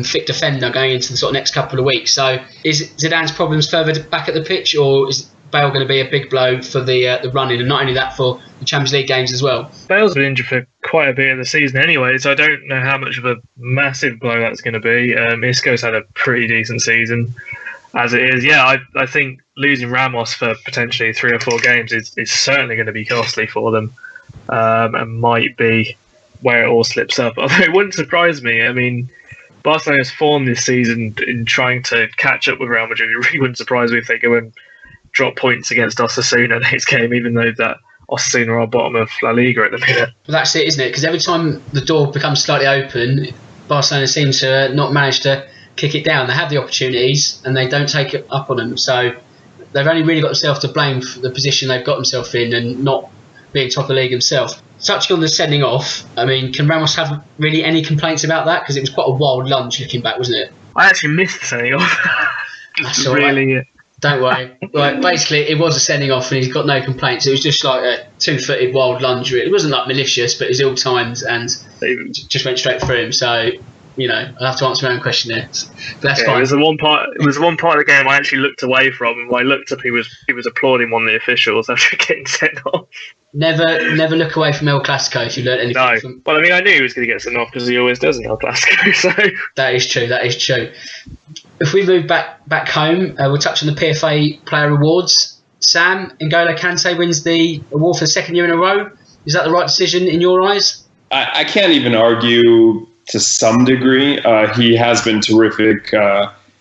fit defender going into the sort of next couple of weeks. So is Zidane's problems further back at the pitch, or is Bale going to be a big blow for the running, and not only that, for the Champions League games as well? Bale's been injured for quite a bit of the season anyway, so I don't know how much of a massive blow that's going to be. Isco's had a pretty decent season. as it is. Yeah, I think losing Ramos for potentially 3 or 4 games is certainly going to be costly for them, and might be where it all slips up. Although it wouldn't surprise me. I mean, Barcelona's form this season in trying to catch up with Real Madrid, it really wouldn't surprise me if they go and drop points against Osasuna next game, even though that Osasuna are bottom of La Liga at the minute. Well, that's it, isn't it? Because every time the door becomes slightly open, Barcelona seems to not manage to kick it down. They have the opportunities and they don't take it up on them. So they've only really got themselves to blame for the position they've got themselves in and not being top of the league himself. Touching on the sending off, I mean, can Ramos have really any complaints about that? Because it was quite a wild lunge looking back, wasn't it? I actually missed the sending off. That's really... Right. Don't worry. Like, basically, it was a sending off and he's got no complaints. It was just like a 2-footed wild lunge. It wasn't like malicious, but it was ill-timed and just went straight through him. So, you know, I'll have to answer my own question there. But that's fine. It was the one part of the game I actually looked away from, and when I looked up, he was applauding one of the officials after getting sent off. Never look away from El Clasico if you learnt anything. No. From... Well, I mean, I knew he was going to get sent off because he always does in El Clasico. So that is true. If we move back home, we'll touch on the PFA Player Awards. Sam, N'Golo Kante wins the award for the second year in a row. Is that the right decision in your eyes? I can't even argue to some degree. He has been terrific.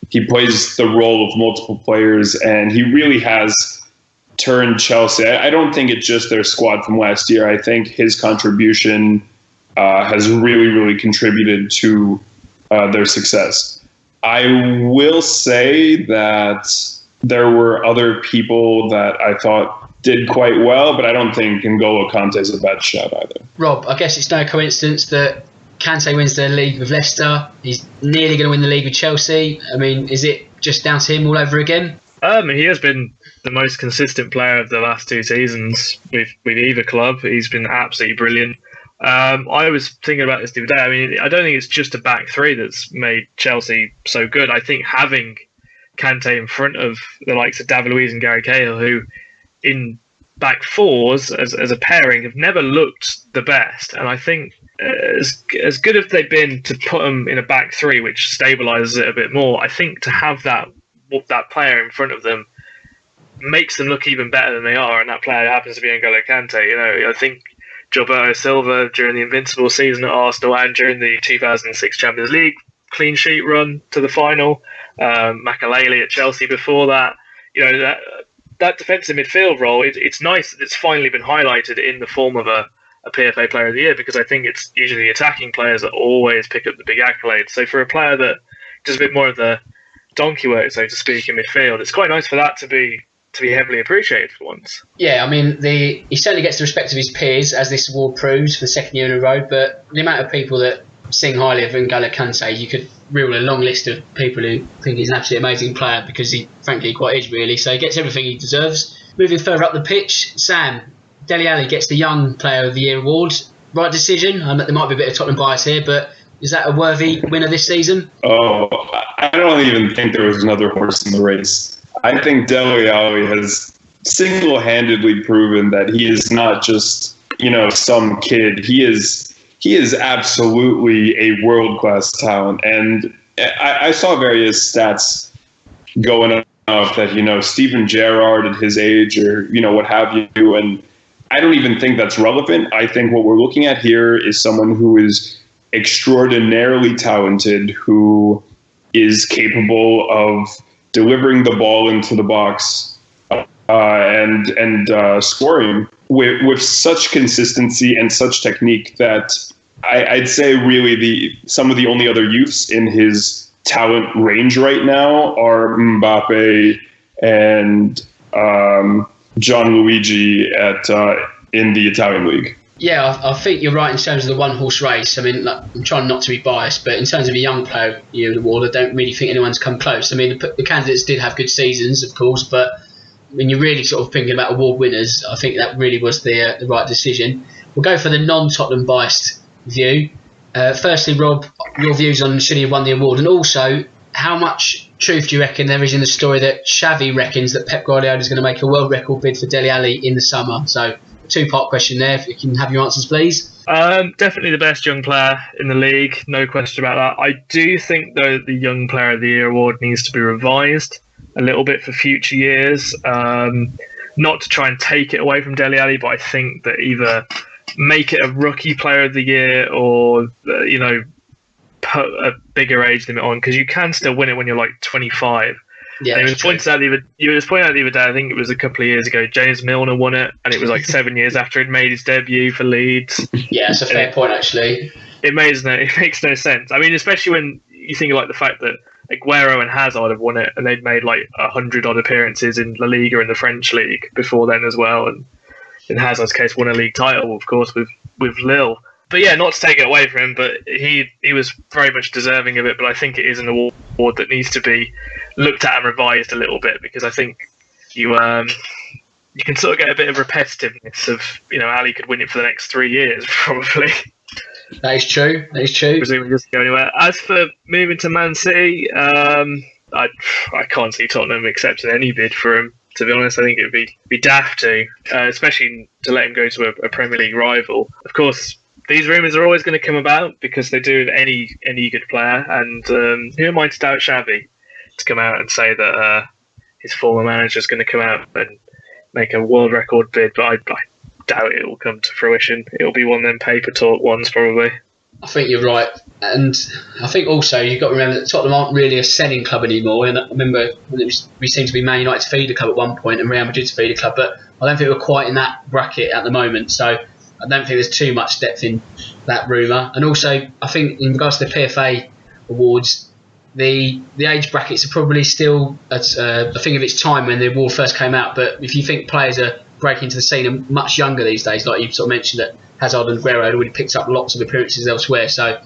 He plays the role of multiple players, and he really has turned Chelsea. I don't think it's just their squad from last year. I think his contribution has really, really contributed to their success. I will say that there were other people that I thought did quite well, but I don't think N'Golo Kante is a bad shout either. Rob, I guess it's no coincidence that Kante wins the league with Leicester. He's nearly going to win the league with Chelsea. I mean, is it just down to him all over again? He has been the most consistent player of the last 2 seasons with either club. He's been absolutely brilliant. I was thinking about this the other day. I mean, I don't think it's just a back three that's made Chelsea so good. I think having Kante in front of the likes of David Luiz and Gary Cahill, who in back fours as a pairing have never looked the best. And I think as good as they've been to put them in a back three, which stabilises it a bit more, I think to have that player in front of them makes them look even better than they are. And that player happens to be N'Golo Kante. You know, I think Gilberto Silva during the Invincible season at Arsenal and during the 2006 Champions League clean sheet run to the final, Makalele at Chelsea before that, you know, that defensive midfield role, it's nice that it's finally been highlighted in the form of a PFA Player of the Year, because I think it's usually the attacking players that always pick up the big accolades. So for a player that does a bit more of the donkey work, so to speak, in midfield, it's quite nice for that to be heavily appreciated for once. Yeah, I mean, he certainly gets the respect of his peers, as this award proves, for the second year in a row, but the amount of people that sing highly of N'Golo Kante, you could reel a long list of people who think he's an absolutely amazing player, because he frankly quite is, really. So he gets everything he deserves. Moving further up the pitch, Sam, Dele Alli gets the Young Player of the Year award. Right decision? There might be a bit of Tottenham bias here, but is that a worthy winner this season? Oh, I don't even think there was another horse in the race. I think Dele Alli has single-handedly proven that he is not just, some kid. He is absolutely a world-class talent. And I saw various stats going up that, Steven Gerrard at his age or, what have you. And I don't even think that's relevant. I think what we're looking at here is someone who is extraordinarily talented, who is capable of delivering the ball into the box and scoring with such consistency and such technique that I'd say really some of the only other youths in his talent range right now are Mbappe and Gianluigi in the Italian league. Yeah, I think you're right in terms of the one-horse race. I mean, I'm trying not to be biased, but in terms of a Young Player of the award, I don't really think anyone's come close. I mean, the candidates did have good seasons, of course, but when you're really sort of thinking about award winners, I think that really was the right decision. We'll go for the non-Tottenham biased view. Firstly, Rob, your views on should he have won the award, and also how much truth do you reckon there is in the story that Xavi reckons that Pep Guardiola is going to make a world record bid for Dele Alli in the summer? So, two-part question there. If you can have your answers, please. Definitely the best young player in the league, no question about that. I do think, though, the Young Player of the Year award needs to be revised. a little bit for future years. Not to try and take it away from Dele Alli, but I think that either make it a rookie player of the year or, put a bigger age limit on, because you can still win it when you're like 25. Yeah, and it was pointed out the other day, I think it was a couple of years ago, James Milner won it, and it was like 7 years after he'd made his debut for Leeds. Yeah, it's a fair point, actually. It makes no sense. I mean, especially when you think like the fact that Aguero and Hazard have won it, and they'd made like 100 odd appearances in La Liga and the French league before then as well, and in Hazard's case won a league title, of course, with Lille. But yeah, not to take it away from him, but he was very much deserving of it. But I think it is an award that needs to be looked at and revised a little bit, because I think you can sort of get a bit of repetitiveness of, Ali could win it for the next 3 years probably. That is true. Presumably doesn't go anywhere. As for moving to Man City, I can't see Tottenham accepting any bid for him. To be honest, I think it would be daft to, especially to let him go to a Premier League rival. Of course, these rumours are always going to come about because they do with any good player. And who am I to doubt Xavi to come out and say that his former manager is going to come out and make a world record bid? But I doubt it will come to fruition. It'll be one of them paper talk ones probably. I think you're right, and I think also you've got to remember that Tottenham aren't really a selling club anymore. And I remember we seemed to be Man United's feeder club at one point and Real Madrid's feeder club, but I don't think we're quite in that bracket at the moment. So I don't think there's too much depth in that rumour. And also, I think in regards to the PFA awards, the age brackets are probably still at a thing of its time when the award first came out. But if you think players are breaking into the scene are much younger these days, like you sort of mentioned that Hazard and Aguero had already picked up lots of appearances elsewhere, so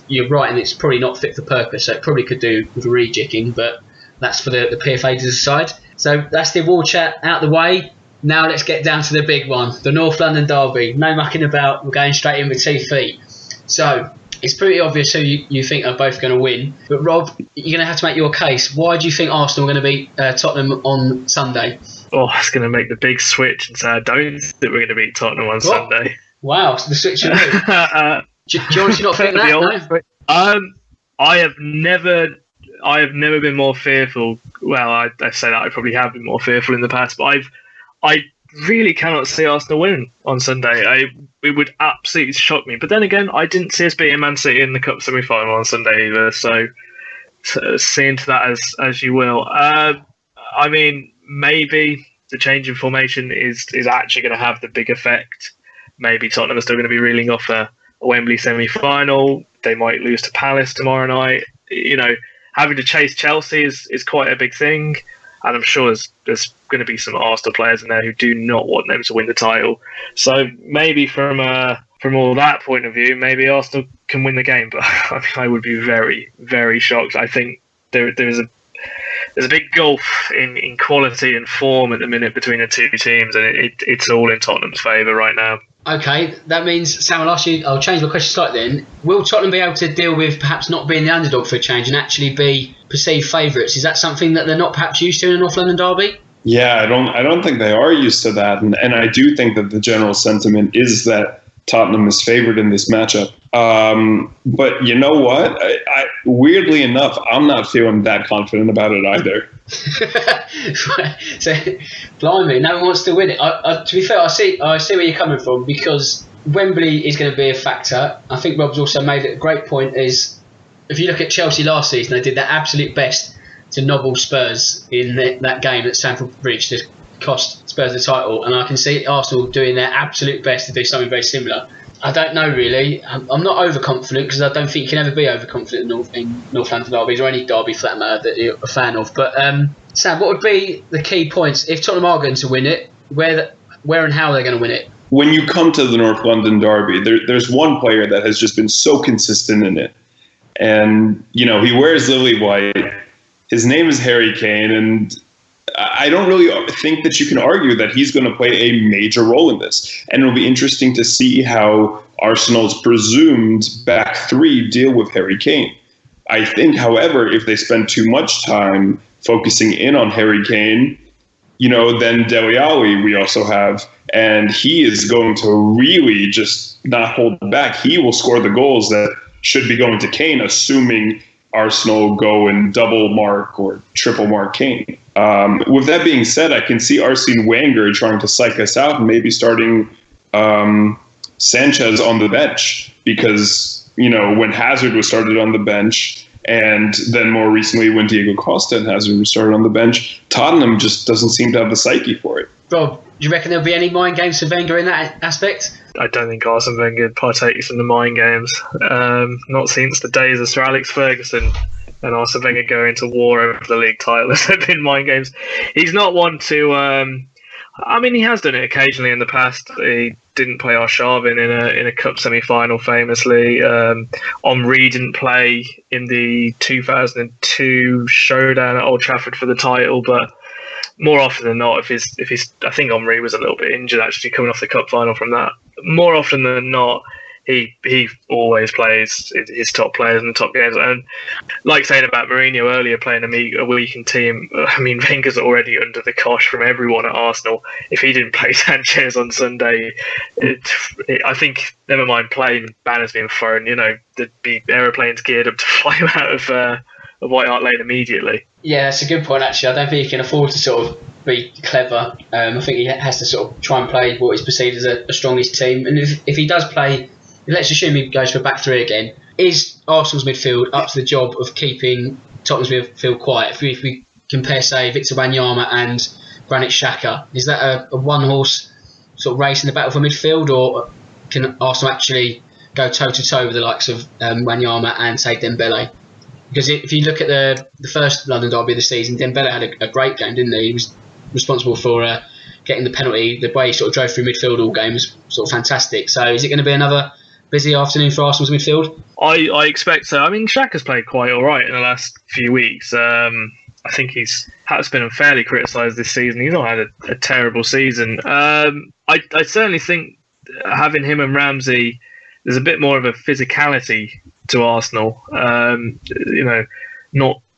you're right, and it's probably not fit for purpose, so it probably could do with a rejigging, but that's for the PFA to decide. So that's the award chat out the way. Now let's get down to the big one, the North London derby. No mucking about, we're going straight in with 2 feet. So it's pretty obvious who you think are both going to win, but Rob, you're going to have to make your case. Why do you think Arsenal are going to beat Tottenham on Sunday? Oh, I was going to make the big switch and say I don't think we're going to beat Tottenham on Sunday. Wow, so the switch. Do you honestly not think that? No? I have never been more fearful. Well, I say that I probably have been more fearful in the past, but I really cannot see Arsenal win on Sunday. It would absolutely shock me. But then again, I didn't see us beating Man City in the Cup semi-final on Sunday either. So see into that as you will. I mean, maybe the change in formation is actually going to have the big effect. Maybe Tottenham are still going to be reeling off a Wembley semi-final. They might lose to Palace tomorrow night. Having to chase Chelsea is quite a big thing. And I'm sure there's going to be some Arsenal players in there who do not want them to win the title. So maybe from all that point of view, maybe Arsenal can win the game. But I would be very, very shocked. I think there's a big gulf in quality and form at the minute between the two teams, and it's all in Tottenham's favour right now. Okay, that means, Sam, I'll change my question slightly then. Will Tottenham be able to deal with perhaps not being the underdog for a change and actually be perceived favourites? Is that something that they're not perhaps used to in a North London derby? Yeah, I don't think they are used to that. And I do think that the general sentiment is that Tottenham is favoured in this matchup. But you know what? I weirdly enough, I'm not feeling that confident about it either. So, blimey, no one wants to win it. To be fair, I see where you're coming from, because Wembley is going to be a factor. I think Rob's also made a great point. Is if you look at Chelsea last season, they did their absolute best to nobble Spurs in that game at Stamford Bridge to cost Spurs the title, and I can see Arsenal doing their absolute best to do something very similar. I don't know really. I'm not overconfident, because I don't think you can ever be overconfident in North London derbies, or any derby for that matter that you're a fan of. But Sam, what would be the key points if Tottenham are going to win it? Where and how they're going to win it? When you come to the North London derby, there's one player that has just been so consistent in it, and he wears lily white. His name is Harry Kane, and I don't really think that you can argue that he's going to play a major role in this. And it'll be interesting to see how Arsenal's presumed back three deal with Harry Kane. I think, however, if they spend too much time focusing in on Harry Kane, then Dele Alli we also have, and he is going to really just not hold back. He will score the goals that should be going to Kane, assuming Arsenal go and double mark or triple mark Kane. With that being said, I can see Arsene Wenger trying to psych us out and maybe starting Sanchez on the bench because, when Hazard was started on the bench and then more recently when Diego Costa and Hazard were started on the bench, Tottenham just doesn't seem to have the psyche for it. Rob, do you reckon there'll be any mind games for Wenger in that aspect? I don't think Arsene Wenger partakes in the mind games. Not since the days of Sir Alex Ferguson and Arsene Wenger going to war over the league title. There have been mind games. He's not one to... he has done it occasionally in the past. He didn't play Arshavin in a cup semi-final famously. Henry didn't play in the 2002 showdown at Old Trafford for the title, but more often than not, if he's, I think Henry was a little bit injured actually coming off the cup final from that. More often than not, he always plays his top players in the top games. And like saying about Mourinho earlier, playing a weakened team, Wenger's already under the cosh from everyone at Arsenal. If he didn't play Sanchez on Sunday, I think, never mind playing banners being thrown, there'd be aeroplanes geared up to fly him out of White Hart Lane immediately. Yeah, that's a good point actually. I don't think he can afford to sort of be clever. I think he has to sort of try and play what is perceived as a strongest team. And if he does play, let's assume he goes for a back three again, is Arsenal's midfield up to the job of keeping Tottenham's midfield quiet? If we compare, say, Victor Wanyama and Granit Xhaka, is that a one-horse sort of race in the battle for midfield, or can Arsenal actually go toe-to-toe with the likes of Wanyama and, say, Dembele? Because if you look at the first London derby of the season, Dembele had a great game, didn't he? He was responsible for getting the penalty. The way he sort of drove through midfield all game was sort of fantastic. So is it going to be another busy afternoon for Arsenal's midfield? I expect so. Xhaka's played quite all right in the last few weeks. I think has been unfairly criticised this season. He's not had a terrible season. I certainly think having him and Ramsey, there's a bit more of a physicality to Arsenal. Not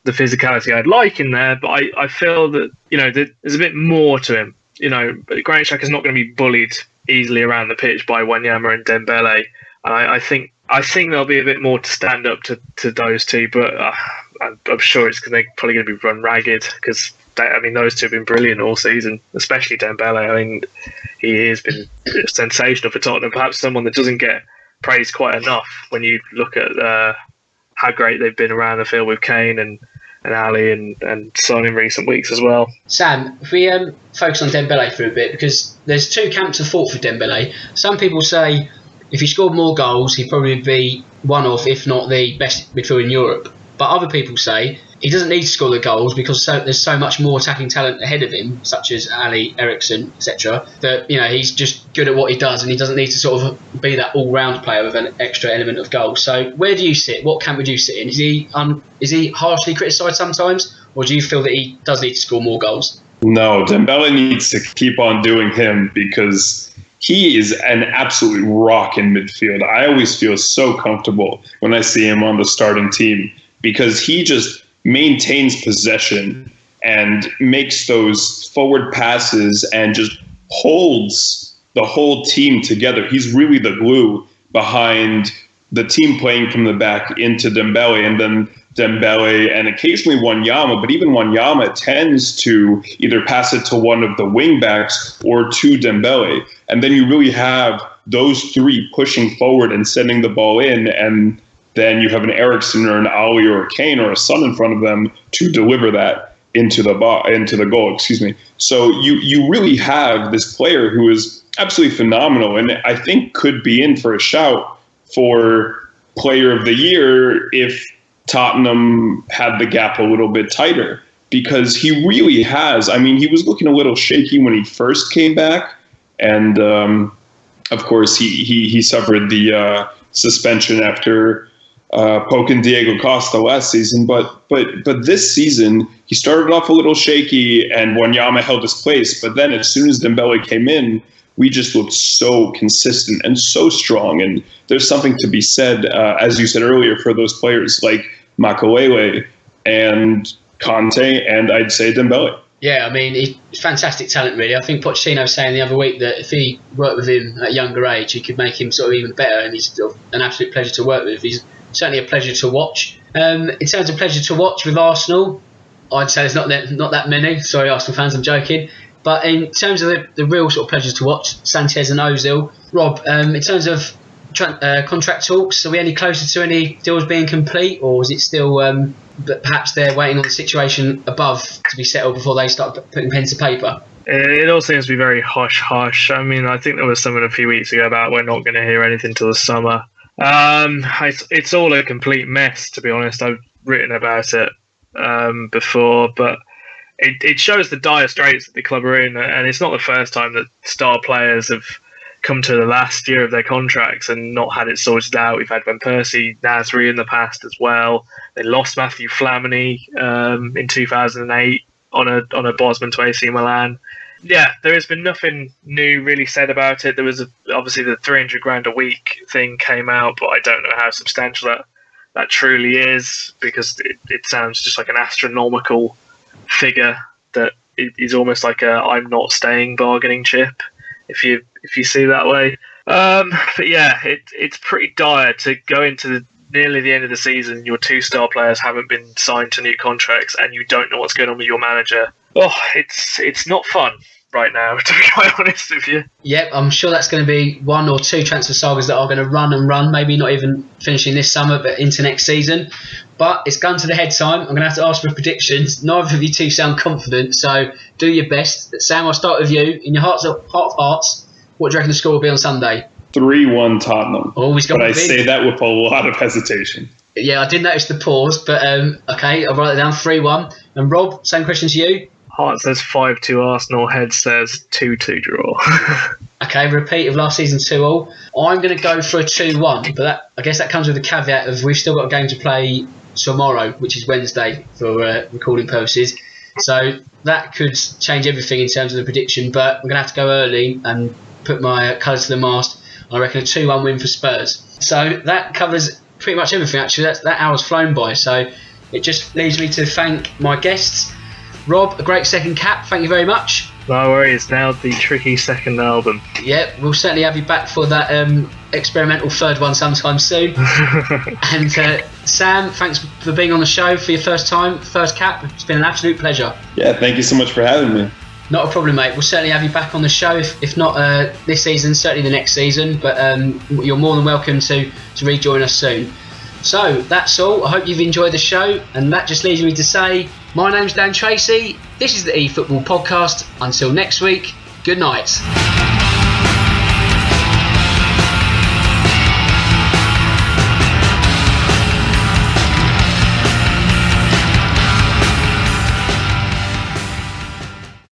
the physicality I'd like in there, but I feel that there's a bit more to him. Granit Xhaka is not going to be bullied easily around the pitch by Wanyama and Dembele. I think there'll be a bit more to stand up to those two, but I'm sure it's they're probably going to be run ragged because those two have been brilliant all season, especially Dembele. He has been sensational for Tottenham, perhaps someone that doesn't get praised quite enough when you look at how great they've been around the field with Kane and Ali and Son in recent weeks as well. Sam, if we focus on Dembele for a bit, because there's two camps of thought for Dembele. Some people say if he scored more goals, he'd probably be one of, if not the best midfielder in Europe. But other people say he doesn't need to score the goals because there's so much more attacking talent ahead of him, such as Ali, Eriksen, etc., that he's just good at what he does and he doesn't need to sort of be that all-round player with an extra element of goal. So where do you sit? What camp would you sit in? Is he harshly criticised sometimes, or do you feel that he does need to score more goals? No, Dembele needs to keep on doing him because he is an absolute rock in midfield. I always feel so comfortable when I see him on the starting team because he just maintains possession and makes those forward passes and just holds the whole team together. He's really the glue behind the team playing from the back into Dembele, and then Dembele and occasionally Wanyama, but even Wanyama tends to either pass it to one of the wing backs or to Dembele. And then you really have those three pushing forward and sending the ball in, and then you have an Eriksen or an Ali or a Kane or a Son in front of them to deliver that into the goal. So you really have this player who is absolutely phenomenal, and I think could be in for a shout for Player of the Year if Tottenham had the gap a little bit tighter, because he really has. He was looking a little shaky when he first came back, and of course he suffered the suspension after poking Diego Costa last season. But this season he started off a little shaky, and Wanyama held his place. But then as soon as Dembele came in, we just looked so consistent and so strong. And there's something to be said, as you said earlier, for those players like Makelele and Conte, and I'd say Dembele. Yeah, he's fantastic talent, really. I think Pochettino was saying the other week that if he worked with him at a younger age, he could make him sort of even better, and he's sort of an absolute pleasure to work with. He's certainly a pleasure to watch. In terms of pleasure to watch with Arsenal, I'd say there's not that many. Sorry, Arsenal fans, I'm joking. But in terms of the real sort of pleasures to watch, Sanchez and Ozil. Rob, in terms of contract talks, are we any closer to any deals being complete, or is it still but perhaps they're waiting on the situation above to be settled before they start putting pen to paper? It all seems to be very hush-hush. I mean, I think there was something a few weeks ago about we're not going to hear anything till the summer. It's all a complete mess, to be honest. I've written about it before, but it shows the dire straits that the club are in, and it's not the first time that star players have come to the last year of their contracts and not had it sorted out. We've had Van Persie, Nasri in the past as well. They lost Matthew Flamini in 2008 on a Bosman to AC Milan. Yeah, there has been nothing new really said about it. There was obviously the 300 grand a week thing came out, but I don't know how substantial that truly is, because it sounds just like an astronomical figure that is almost like a I'm not staying bargaining chip, if you see that way. But yeah, it's pretty dire to go into nearly the end of the season. Your two star players haven't been signed to new contracts, and you don't know what's going on with your manager. Oh, it's not fun right now, to be quite honest with you. Yep, I'm sure that's going to be one or two transfer sagas that are going to run, maybe not even finishing this summer, but into next season. But it's gone to the head time. I'm going to have to ask for predictions. Neither of you two sound confident, so do your best. Sam, I'll start with you. In your heart of hearts, what do you reckon the score will be on Sunday? 3-1 Tottenham. Always got but I big. say that with a lot of hesitation. Yeah, I did notice the pause, but okay, I'll write it down, 3-1. And Rob, same question to you. Heart says 5-2 Arsenal, head says 2-2 draw. Okay, repeat of last season 2-2. I'm going to go for a 2-1, but I guess that comes with the caveat of we've still got a game to play tomorrow, which is Wednesday for recording purposes. So that could change everything in terms of the prediction, but I'm going to have to go early and put my colours to the mast. I reckon a 2-1 win for Spurs. So that covers pretty much everything, actually. That hour's flown by, so it just leaves me to thank my guests. Rob, a great second cap, thank you very much. No worries, now the tricky second album. Yeah, we'll certainly have you back for that experimental third one sometime soon. And Sam, thanks for being on the show for your first time, first cap. It's been an absolute pleasure. Yeah, thank you so much for having me. Not a problem, mate. We'll certainly have you back on the show, if not this season, certainly the next season. But you're more than welcome to rejoin us soon. So that's all. I hope you've enjoyed the show, and that just leaves me to say, my name's Dan Tracy. This is the eFootball Podcast. Until next week, good night.